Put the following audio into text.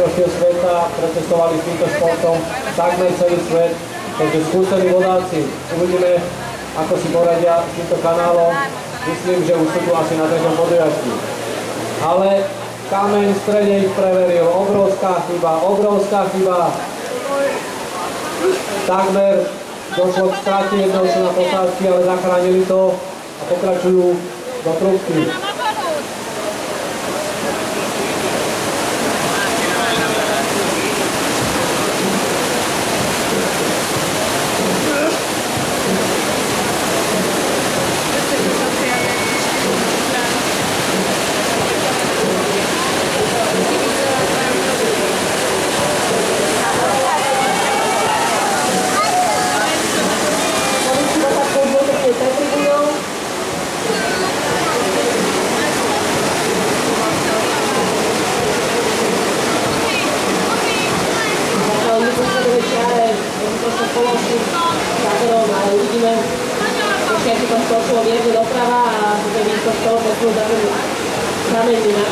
majstrovstiev sveta pretestovali s týmto športom takmer celý svet, takže skúsení vodáci. Uvidíme, ako si poradia s týmto kanálom. Myslím, že už sú tu asi na 3. podujatí. Ale kameň v strede ich preveril. Obrovská chyba. Takmer došlo k strate jedného člena posádky, ale zachránili to a pokračujú do trubky. Uvidíme, keď to šlo doprava a bude výsledok toho, že sú znamení na